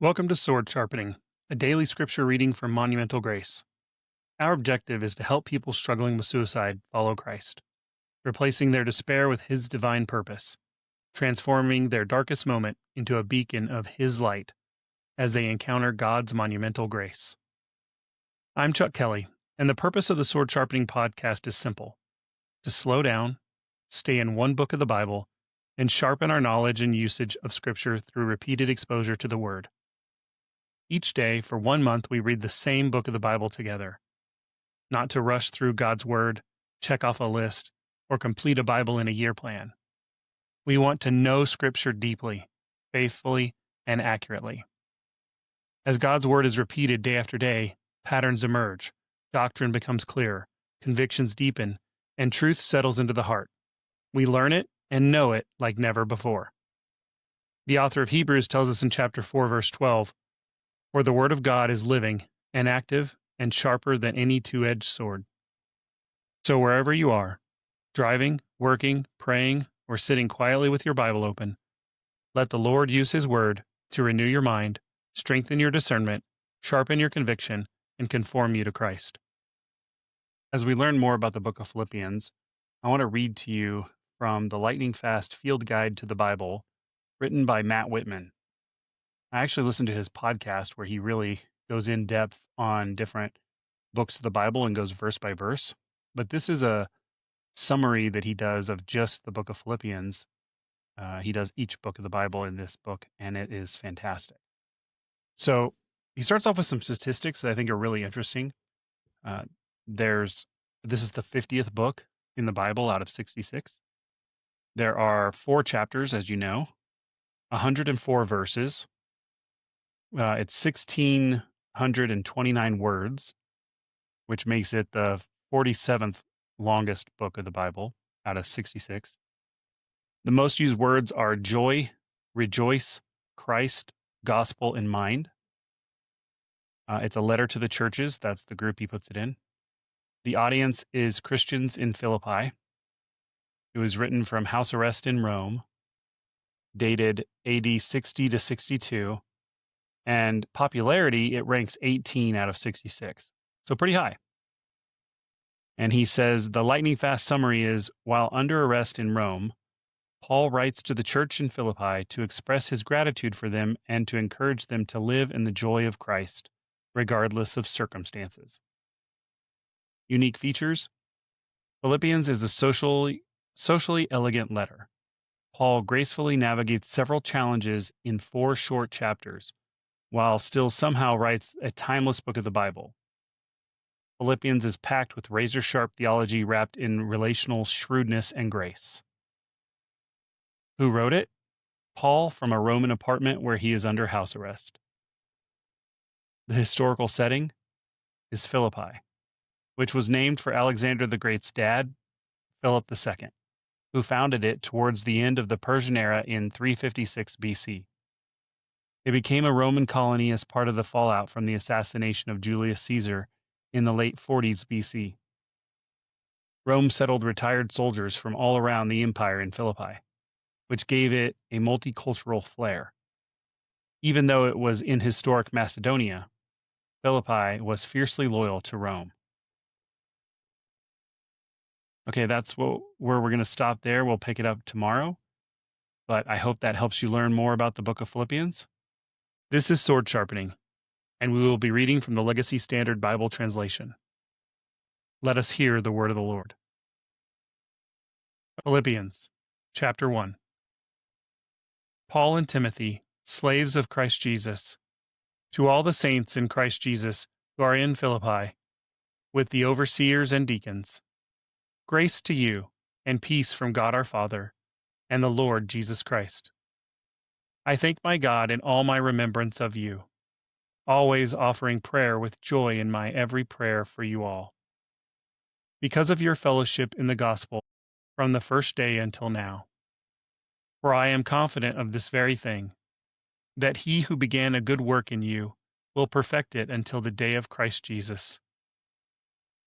Welcome to Sword Sharpening, a daily scripture reading from Monumental Grace. Our objective is to help people struggling with suicide follow Christ, replacing their despair with His divine purpose, transforming their darkest moment into a beacon of His light as they encounter God's monumental grace. I'm Chuck Kelly, and the purpose of the Sword Sharpening podcast is simple: to slow down, stay in one book of the Bible, and sharpen our knowledge and usage of Scripture through repeated exposure to the Word. Each day, for 1 month, we read the same book of the Bible together, not to rush through God's Word, check off a list, or complete a Bible in a year plan. We want to know Scripture deeply, faithfully, and accurately. As God's Word is repeated day after day, patterns emerge, doctrine becomes clearer, convictions deepen, and truth settles into the heart. We learn it and know it like never before. The author of Hebrews tells us in chapter 4, verse 12, "For the word of God is living and active and sharper than any two-edged sword." So wherever you are, driving, working, praying, or sitting quietly with your Bible open, let the Lord use His word to renew your mind, strengthen your discernment, sharpen your conviction, and conform you to Christ. As we learn more about the book of Philippians, I want to read to you from the Lightning Fast Field Guide to the Bible, written by Matt Whitman. I actually listened to his podcast where he really goes in depth on different books of the Bible and goes verse by verse. But this is a summary that he does of just the book of Philippians. He does each book of the Bible in this book, and it is fantastic. So he starts off with some statistics that I think are really interesting. This is the 50th book in the Bible out of 66. There are 4 chapters, as you know, 104 verses. It's 1,629 words, which makes it the 47th longest book of the Bible out of 66. The most used words are joy, rejoice, Christ, gospel, and mind. It's a letter to the churches. That's the group he puts it in. The audience is Christians in Philippi. It was written from house arrest in Rome, dated AD 60 to 62. And popularity, it ranks 18 out of 66. So pretty high. And he says the lightning fast summary is, while under arrest in Rome, Paul writes to the church in Philippi to express his gratitude for them and to encourage them to live in the joy of Christ, regardless of circumstances. Unique features: Philippians is a socially elegant letter. Paul gracefully navigates several challenges in 4 short chapters, while still somehow writes a timeless book of the Bible. Philippians is packed with razor-sharp theology wrapped in relational shrewdness and grace. Who wrote it? Paul, from a Roman apartment where he is under house arrest. The historical setting is Philippi, which was named for Alexander the Great's dad, Philip II, who founded it towards the end of the Persian era in 356 BC. It became a Roman colony as part of the fallout from the assassination of Julius Caesar in the late 40s BC. Rome settled retired soldiers from all around the empire in Philippi, which gave it a multicultural flair. Even though it was in historic Macedonia, Philippi was fiercely loyal to Rome. Okay, that's where we're going to stop there. We'll pick it up tomorrow, but I hope that helps you learn more about the book of Philippians. This is Sword Sharpening, and we will be reading from the Legacy Standard Bible Translation. Let us hear the word of the Lord. Philippians, chapter 1. Paul and Timothy, slaves of Christ Jesus, to all the saints in Christ Jesus who are in Philippi, with the overseers and deacons, grace to you and peace from God our Father and the Lord Jesus Christ. I thank my God in all my remembrance of you, always offering prayer with joy in my every prayer for you all, because of your fellowship in the gospel from the first day until now. For I am confident of this very thing, that he who began a good work in you will perfect it until the day of Christ Jesus.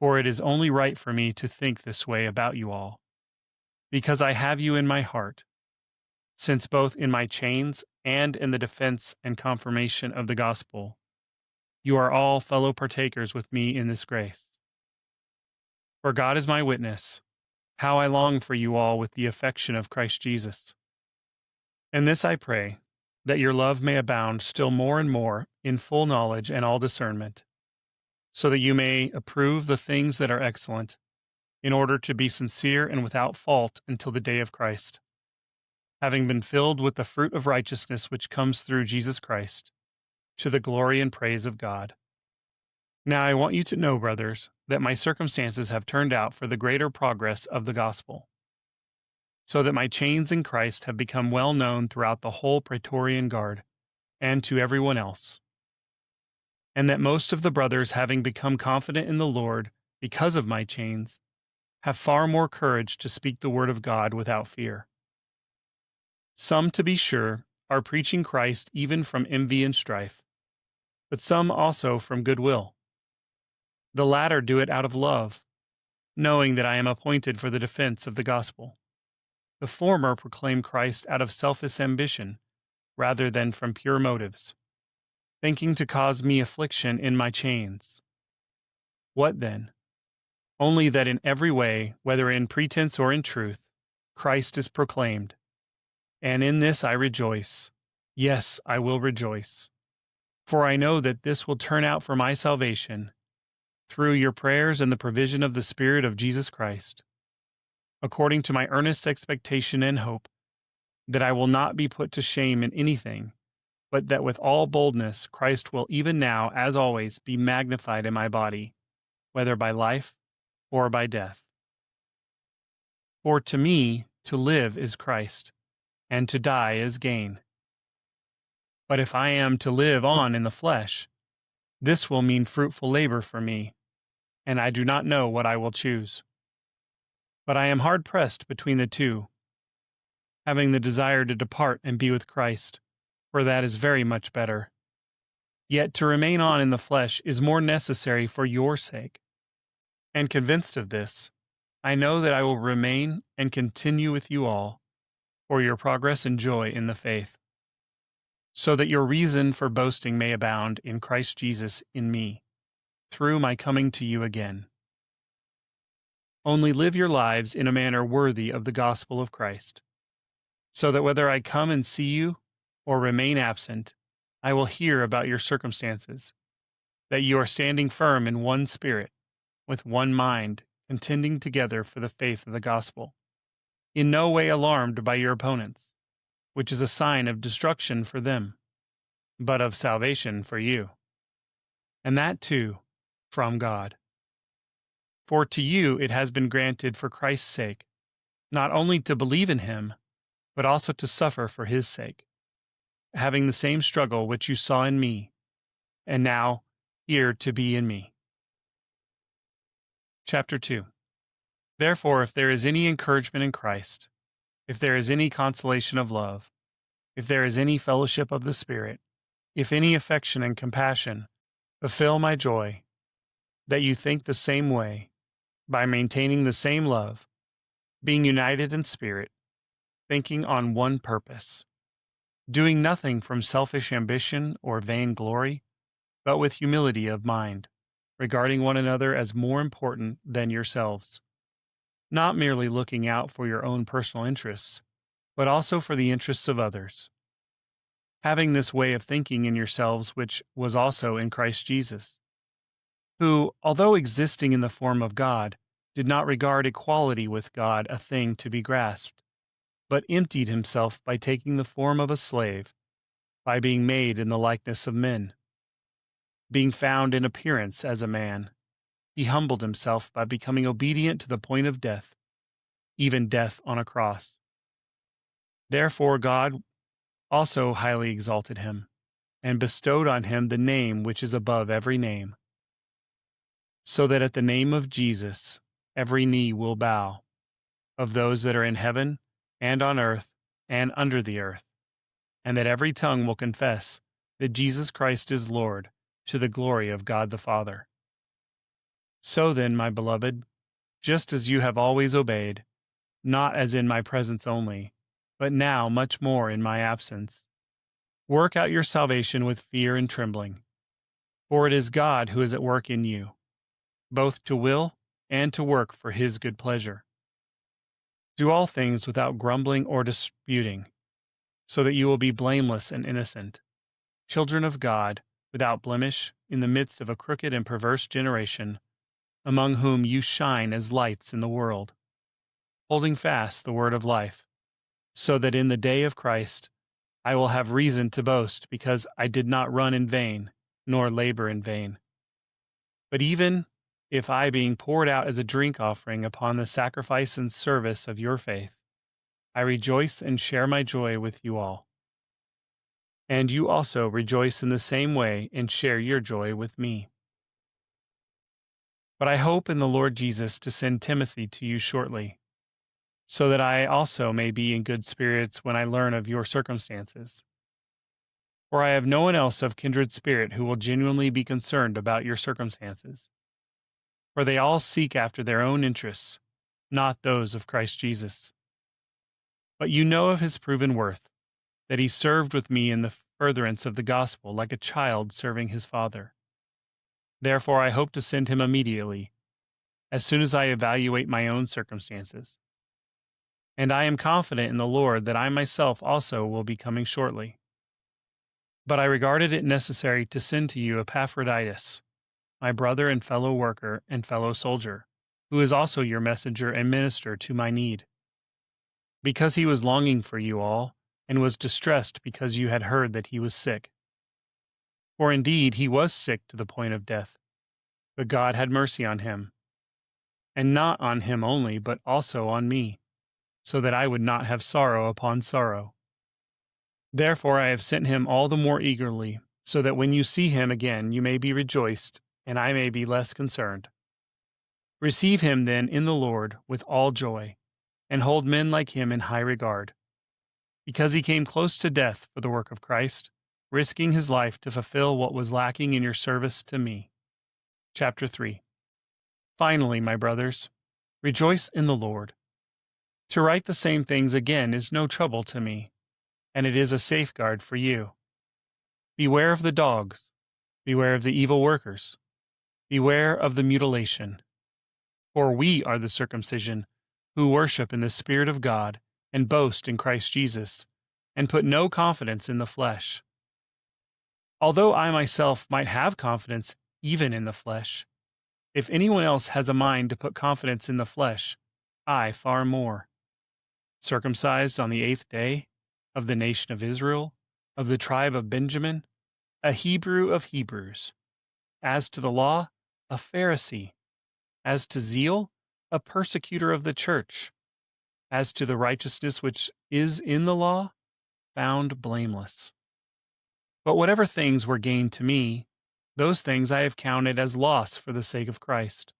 For it is only right for me to think this way about you all, because I have you in my heart, since both in my chains and in the defense and confirmation of the gospel, you are all fellow partakers with me in this grace. For God is my witness, how I long for you all with the affection of Christ Jesus. And this I pray, that your love may abound still more and more in full knowledge and all discernment, so that you may approve the things that are excellent, in order to be sincere and without fault until the day of Christ, having been filled with the fruit of righteousness which comes through Jesus Christ, to the glory and praise of God. Now I want you to know, brothers, that my circumstances have turned out for the greater progress of the gospel, so that my chains in Christ have become well known throughout the whole Praetorian Guard, and to everyone else, and that most of the brothers, having become confident in the Lord because of my chains, have far more courage to speak the word of God without fear. Some, to be sure, are preaching Christ even from envy and strife, but some also from goodwill. The latter do it out of love, knowing that I am appointed for the defense of the gospel. The former proclaim Christ out of selfish ambition, rather than from pure motives, thinking to cause me affliction in my chains. What then? Only that in every way, whether in pretense or in truth, Christ is proclaimed. And in this I rejoice. Yes, I will rejoice. For I know that this will turn out for my salvation, through your prayers and the provision of the Spirit of Jesus Christ, according to my earnest expectation and hope, that I will not be put to shame in anything, but that with all boldness Christ will even now, as always, be magnified in my body, whether by life or by death. For to me, to live is Christ, and to die is gain. But if I am to live on in the flesh, this will mean fruitful labor for me, and I do not know what I will choose. But I am hard pressed between the two, having the desire to depart and be with Christ, for that is very much better. Yet to remain on in the flesh is more necessary for your sake. And convinced of this, I know that I will remain and continue with you all, for your progress and joy in the faith, so that your reason for boasting may abound in Christ Jesus in me, through my coming to you again. Only live your lives in a manner worthy of the gospel of Christ, so that whether I come and see you or remain absent, I will hear about your circumstances, that you are standing firm in one spirit, with one mind, contending together for the faith of the gospel, in no way alarmed by your opponents, which is a sign of destruction for them, but of salvation for you, and that too from God. For to you it has been granted for Christ's sake, not only to believe in him, but also to suffer for his sake, having the same struggle which you saw in me, and now here to be in me. Chapter 2. Therefore, if there is any encouragement in Christ, if there is any consolation of love, if there is any fellowship of the Spirit, if any affection and compassion, fulfill my joy, that you think the same way, by maintaining the same love, being united in spirit, thinking on one purpose, doing nothing from selfish ambition or vain glory, but with humility of mind, regarding one another as more important than yourselves, not merely looking out for your own personal interests, but also for the interests of others, having this way of thinking in yourselves which was also in Christ Jesus, who, although existing in the form of God, did not regard equality with God a thing to be grasped, but emptied himself by taking the form of a slave, by being made in the likeness of men. Being found in appearance as a man, he humbled himself by becoming obedient to the point of death, even death on a cross. Therefore God also highly exalted him, and bestowed on him the name which is above every name, so that at the name of Jesus every knee will bow, of those that are in heaven and on earth and under the earth, and that every tongue will confess that Jesus Christ is Lord, to the glory of God the Father. So then, my beloved, just as you have always obeyed, not as in my presence only, but now much more in my absence. Work out your salvation with fear and trembling, for it is God who is at work in you, both to will and to work for his good pleasure. Do all things without grumbling or disputing, so that you will be blameless and innocent, children of God, without blemish, in the midst of a crooked and perverse generation, among whom you shine as lights in the world, holding fast the word of life, so that in the day of Christ I will have reason to boast, because I did not run in vain, nor labor in vain. But even if I, being poured out as a drink offering upon the sacrifice and service of your faith, I rejoice and share my joy with you all. And you also rejoice in the same way and share your joy with me. But I hope in the Lord Jesus to send Timothy to you shortly, so that I also may be in good spirits when I learn of your circumstances. For I have no one else of kindred spirit who will genuinely be concerned about your circumstances. For they all seek after their own interests, not those of Christ Jesus. But you know of his proven worth, that he served with me in the furtherance of the gospel like a child serving his father. Therefore I hope to send him immediately, as soon as I evaluate my own circumstances. And I am confident in the Lord that I myself also will be coming shortly. But I regarded it necessary to send to you Epaphroditus, my brother and fellow worker and fellow soldier, who is also your messenger and minister to my need, because he was longing for you all, and was distressed because you had heard that he was sick. For indeed he was sick to the point of death, but God had mercy on him, and not on him only, but also on me, so that I would not have sorrow upon sorrow. Therefore I have sent him all the more eagerly, so that when you see him again you may be rejoiced, and I may be less concerned. Receive him then in the Lord with all joy, and hold men like him in high regard, because he came close to death for the work of Christ, risking his life to fulfill what was lacking in your service to me. Chapter 3. Finally, my brothers, rejoice in the Lord. To write the same things again is no trouble to me, and it is a safeguard for you. Beware of the dogs, beware of the evil workers, beware of the mutilation. For we are the circumcision, who worship in the Spirit of God, and boast in Christ Jesus, and put no confidence in the flesh. Although I myself might have confidence even in the flesh, if anyone else has a mind to put confidence in the flesh, I far more. Circumcised on the 8th day, of the nation of Israel, of the tribe of Benjamin, a Hebrew of Hebrews. As to the law, a Pharisee. As to zeal, a persecutor of the church. As to the righteousness which is in the law, found blameless. But whatever things were gained to me, those things I have counted as loss for the sake of Christ.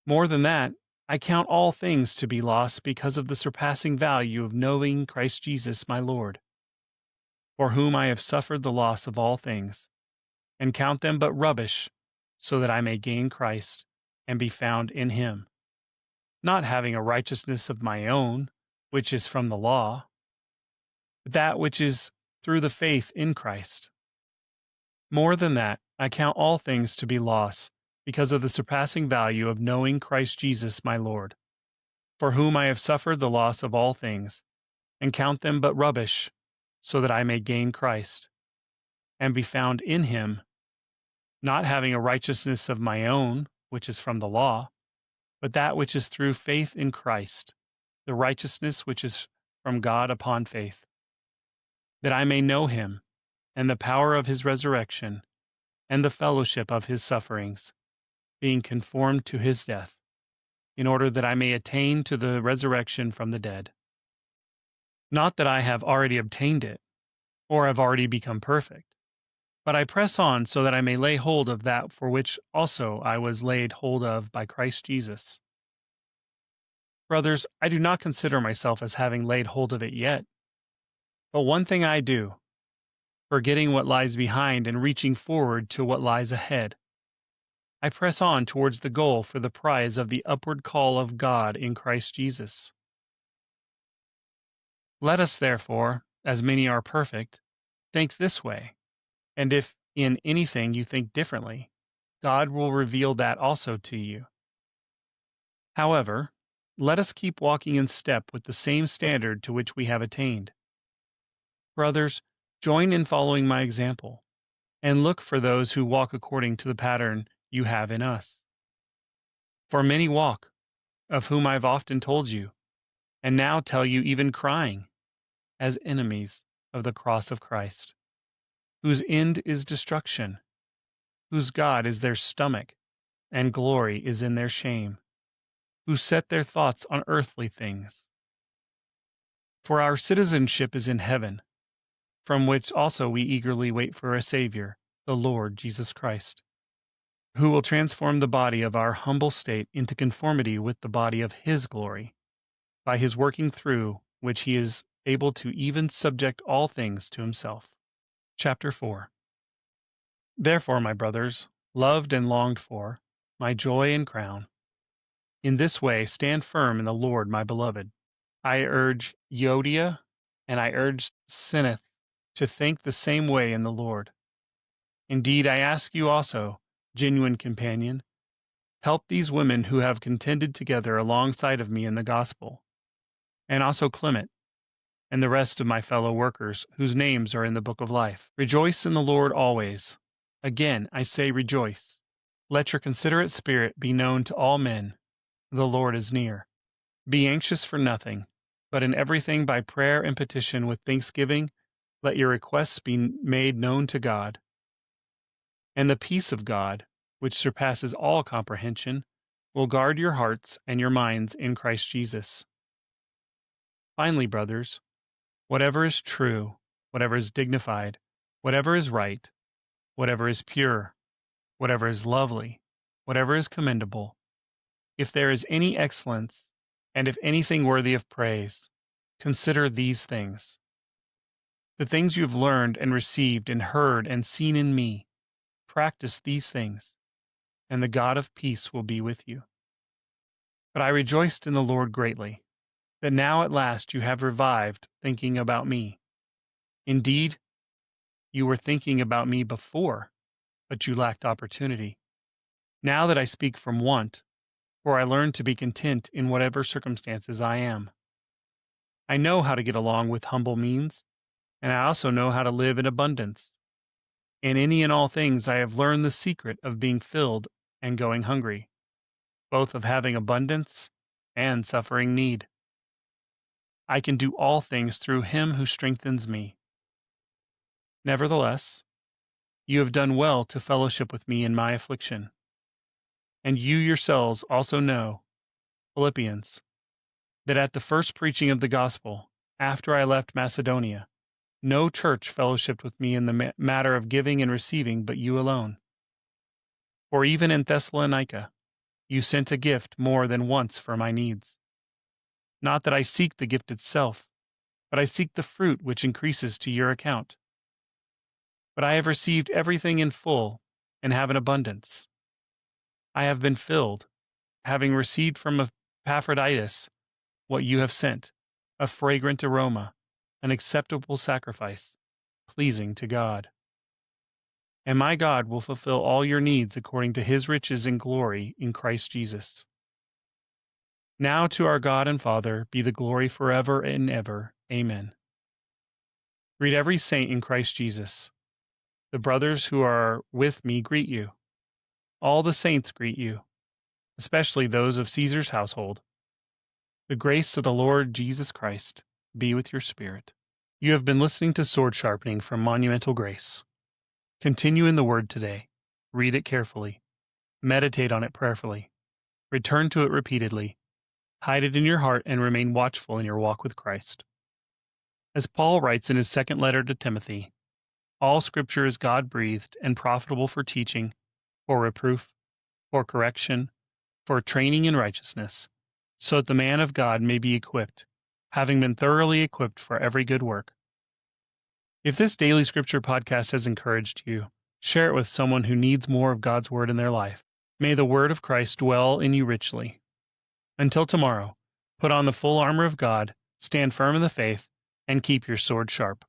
More than that, I count all things to be loss because of the surpassing value of knowing Christ Jesus my Lord, for whom I have suffered the loss of all things, and count them but rubbish, so that I may gain Christ, and be found in him, not having a righteousness of my own, which is from the law, but that which is through the faith in Christ. More than that, I count all things to be loss, because of the surpassing value of knowing Christ Jesus my Lord, for whom I have suffered the loss of all things, and count them but rubbish, so that I may gain Christ, and be found in him, not having a righteousness of my own, which is from the law, but that which is through faith in Christ, the righteousness which is from God upon faith, that I may know him, and the power of his resurrection, and the fellowship of his sufferings, being conformed to his death, in order that I may attain to the resurrection from the dead. Not that I have already obtained it, or have already become perfect, but I press on so that I may lay hold of that for which also I was laid hold of by Christ Jesus. Brothers, I do not consider myself as having laid hold of it yet, but one thing I do, forgetting what lies behind and reaching forward to what lies ahead. I press on towards the goal for the prize of the upward call of God in Christ Jesus. Let us therefore, as many are perfect, think this way. And if in anything you think differently, God will reveal that also to you. However, let us keep walking in step with the same standard to which we have attained. Brothers, join in following my example, and look for those who walk according to the pattern you have in us. For many walk, of whom I have often told you, and now tell you even crying, as enemies of the cross of Christ, whose end is destruction, whose God is their stomach, and glory is in their shame, who set their thoughts on earthly things. For our citizenship is in heaven, from which also we eagerly wait for a Savior, the Lord Jesus Christ, who will transform the body of our humble state into conformity with the body of His glory, by His working through which He is able to even subject all things to Himself. Chapter 4. Therefore, my brothers, loved and longed for, my joy and crown, in this way stand firm in the Lord, my beloved. I urge Euodia and I urge Syneth to think the same way in the Lord. Indeed, I ask you also, genuine companion, help these women who have contended together alongside of me in the gospel, and also Clement, and the rest of my fellow workers whose names are in the book of life. Rejoice in the Lord always. Again, I say rejoice. Let your considerate spirit be known to all men. The Lord is near. Be anxious for nothing, but in everything by prayer and petition with thanksgiving, let your requests be made known to God. And the peace of God, which surpasses all comprehension, will guard your hearts and your minds in Christ Jesus. Finally, brothers, whatever is true, whatever is dignified, whatever is right, whatever is pure, whatever is lovely, whatever is commendable, if there is any excellence, and if anything worthy of praise, consider these things. The things you have learned and received and heard and seen in me, practice these things, and the God of peace will be with you. But I rejoiced in the Lord greatly, that now at last you have revived thinking about me. Indeed, you were thinking about me before, but you lacked opportunity. Now that I speak from want, for I learned to be content in whatever circumstances I am. I know how to get along with humble means, and I also know how to live in abundance. In any and all things I have learned the secret of being filled and going hungry, both of having abundance and suffering need. I can do all things through Him who strengthens me. Nevertheless, you have done well to fellowship with me in my affliction. And you yourselves also know, Philippians, that at the first preaching of the gospel, after I left Macedonia, no church fellowshipped with me in the matter of giving and receiving but you alone. For even in Thessalonica, you sent a gift more than once for my needs. Not that I seek the gift itself, but I seek the fruit which increases to your account. But I have received everything in full and have an abundance. I have been filled, having received from Epaphroditus what you have sent, a fragrant aroma, an acceptable sacrifice, pleasing to God. And my God will fulfill all your needs according to His riches in glory in Christ Jesus. Now to our God and Father be the glory forever and ever. Amen. Greet every saint in Christ Jesus. The brothers who are with me greet you. All the saints greet you, especially those of Caesar's household. The grace of the Lord Jesus Christ be with your spirit. You have been listening to Sword Sharpening from Monumental Grace. Continue in the Word today. Read it carefully. Meditate on it prayerfully. Return to it repeatedly. Hide it in your heart and remain watchful in your walk with Christ. As Paul writes in his second letter to Timothy, all Scripture is God-breathed and profitable for teaching, for reproof, for correction, for training in righteousness, so that the man of God may be equipped, having been thoroughly equipped for every good work. If this daily Scripture podcast has encouraged you, share it with someone who needs more of God's Word in their life. May the Word of Christ dwell in you richly. Until tomorrow, put on the full armor of God, stand firm in the faith, and keep your sword sharp.